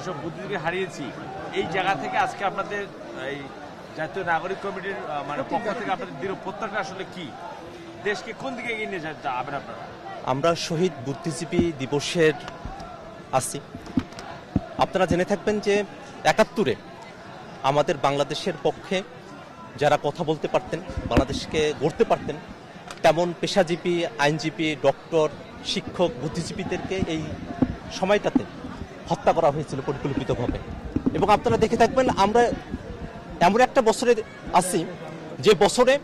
যেসব বুদ্ধিজীবী হারিয়েছি, এই জায়গা থেকে আজকে আপনাদের এই জাতীয় নাগরিক কমিটির মানে পক্ষ থেকে আপনাদের দৃঢ় প্রত্যয়টা আসলে কি, দেশকে কোন দিকে এগিয়ে নিয়ে যাবেন আপনারা? আমরা শহীদ বুদ্ধিজীবী দিবসের আছি। আপনারা জেনে থাকবেন যে ৭১-এ আমাদের বাংলাদেশের পক্ষে যারা কথা বলতে পারতেন, বাংলাদেশকে গড়তে পারতেন, তেমন পেশাজীবী, আইনজীবী, ডক্টর, শিক্ষক, বুদ্ধিজীবীদেরকে এই সময়টাতে হত্যা করা হয়েছিল পরিকল্পিতভাবে। এবং আপনারা দেখে থাকবেন আমরা এমন একটা বছরে আছি যে বছরে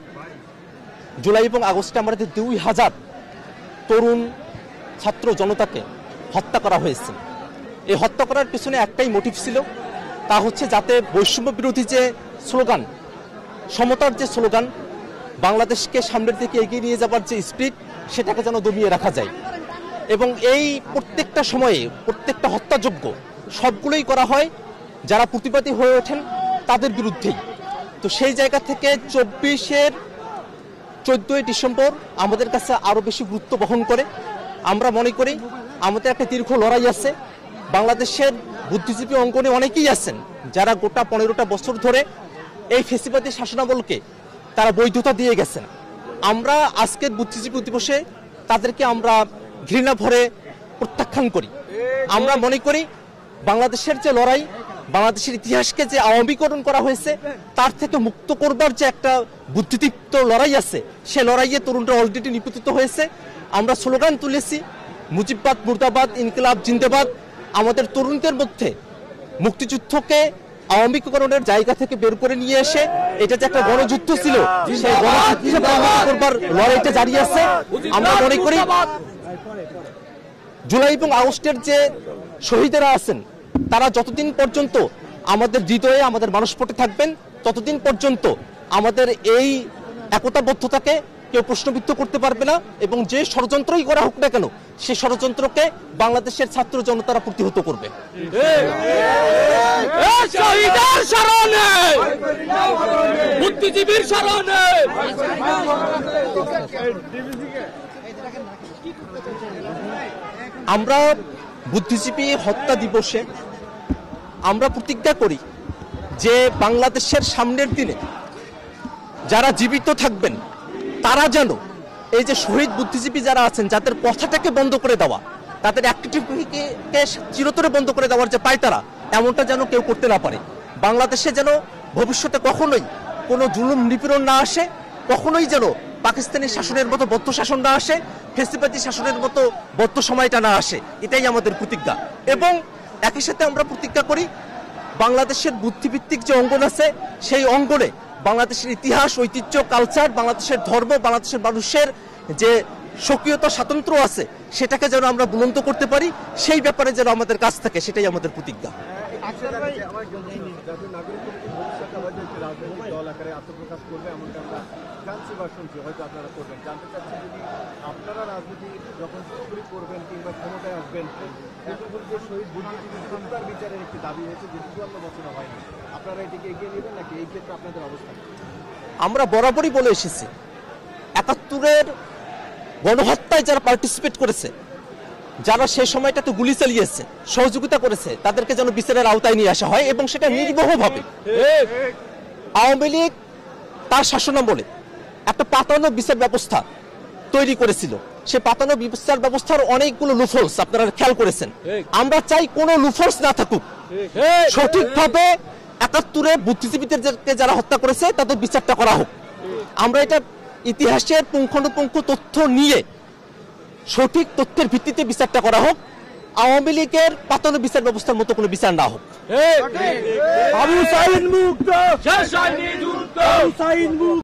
জুলাই এবং আগস্টে আমাদের ২,০০০ তরুণ ছাত্র জনতাকে হত্যা করা হয়েছে। এই হত্যা করার পেছনে একটাই মোটিভ ছিল, তা হচ্ছে যাতে বৈষম্য বিরোধী যে স্লোগান, সমতার যে স্লোগান, বাংলাদেশকে সামনের দিকে এগিয়ে নিয়ে যাবার যে স্পিরিট, সেটাকে যেন দমিয়ে রাখা যায়। এবং এই প্রত্যেকটা সময়ে প্রত্যেকটা হত্যাযোগ্য সবগুলোই করা হয় যারা প্রতিবাদী হয়ে ওঠেন তাদের বিরুদ্ধেই। তো সেই জায়গা থেকে 14ই ডিসেম্বর আমাদের কাছে আরও বেশি গুরুত্ব বহন করে। আমরা মনে করি আমাদের একটা দীর্ঘ লড়াই আছে। বাংলাদেশের বুদ্ধিজীবী অঙ্গনে অনেকেই আছেন যারা গোটা 15টা বছর ধরে এই ফ্যাসিবাদী শাসনামলকে তারা বৈধতা দিয়ে গেছেন। আমরা আজকের বুদ্ধিজীবী দিবসে তাদেরকে আমরা ঘৃণা ভরে প্রত্যাখ্যান করি। আমরা মনে করি বাংলাদেশের যে লড়াই, বাংলাদেশের ইতিহাসকে যে আওয়ামীকরণ করা হয়েছে তার থেকে মুক্ত করবার যে একটা বুদ্ধিদীপ্ত লড়াই আছে, সে লড়াইয়ে তরুণরা অলরেডি নিপতিত হয়েছে। আমরা স্লোগান তুলেছি, মুজিববাদ মুর্দাবাদ, ইনকিলাব জিন্দাবাদ। আমাদের তরুণদের মধ্যে মুক্তিযুদ্ধকে আওয়ামীকরণের জায়গা থেকে বের করে নিয়ে এসে এটা যে একটা গণযুদ্ধ ছিল, সেই গণযুদ্ধ করবার লড়াইটা জারি আছে। আমরা মনে করি জুলাই এবং আগস্টের যে শহীদেরা আছেন তারা যতদিন পর্যন্ত আমাদের হৃদয়ে, আমাদের মানসপটে থাকবেন, ততদিন পর্যন্ত আমাদের এই একতাবদ্ধতাকে কেউ প্রশ্নবিদ্ধ করতে পারবে না। এবং যে ষড়যন্ত্রই করা হোক না কেন, সেই ষড়যন্ত্রকে বাংলাদেশের ছাত্র জনতারা প্রতিহত করবে। আমরা বুদ্ধিজীবী হত্যা দিবসে আমরা প্রতিজ্ঞা করি যে বাংলাদেশের সামনের দিনে যারা জীবিত থাকবেন তারা যেন এই যে শহীদ বুদ্ধিজীবী যারা আছেন, যাদের কথাটাকে বন্ধ করে দেওয়া, তাদের অ্যাক্টিভিটিকে চিরতরে বন্ধ করে দেওয়ার যে পায়তারা, এমনটা যেন কেউ করতে না পারে। বাংলাদেশে যেন ভবিষ্যতে কখনোই কোনো জুলুম নিপীড়ন না আসে, কখনোই যেন পাকিস্তানি শাসনের মতো বদ্ধ শাসন না আসে, ফ্যাসিবাদী শাসনের মতো বদ্ধ সময়টা না আসে। এটাই আমাদের প্রতিজ্ঞা। এবং একই সাথে আমরা প্রতিজ্ঞা করি বাংলাদেশের বুদ্ধিভিত্তিক যে অঙ্গন আছে, সেই অঙ্গনে বাংলাদেশের ইতিহাস, ঐতিহ্য, কালচার, বাংলাদেশের ধর্ম, বাংলাদেশের মানুষের যে স্বকীয়তা, স্বাতন্ত্র্য আছে, সেটাকে যেন আমরা বুলন্দ করতে পারি, সেই ব্যাপারে যেন আমাদের কাছ থাকে, সেটাই আমাদের প্রতিজ্ঞা। আমরা বরাবরই বলে এসেছি, ৭১-এর গণহত্যায় যারা পার্টিসিপেট করেছে, যারা সেই সময়টাতে গুলি চালিয়েছে, সহযোগিতা করেছে, তাদেরকে যেন বিচারের আওতায় নিয়ে আসা হয় এবং সেটা নির্মমভাবে। আওয়ামী লীগ তার শাসনামলে একটা পাতানো বিচার ব্যবস্থা তৈরি করেছিল। সে পাতানো বিচার ব্যবস্থার অনেকগুলো লুফলস আপনারা খেয়াল করেছেন। আমরা চাই কোনো লুফলস না থাকুক, সঠিকভাবে ৭১-এ বুদ্ধিজীবীদেরকে যারা হত্যা করেছে তাদের বিচারটা করা হোক। আমরা এটা ইতিহাসের পুঙ্খানুপুঙ্খ তথ্য নিয়ে সঠিক তথ্যের ভিত্তিতে বিচারটা করা হোক। আওয়ামী লীগের পাতানো বিচার ব্যবস্থার মতো কোনো বিচার না হোক।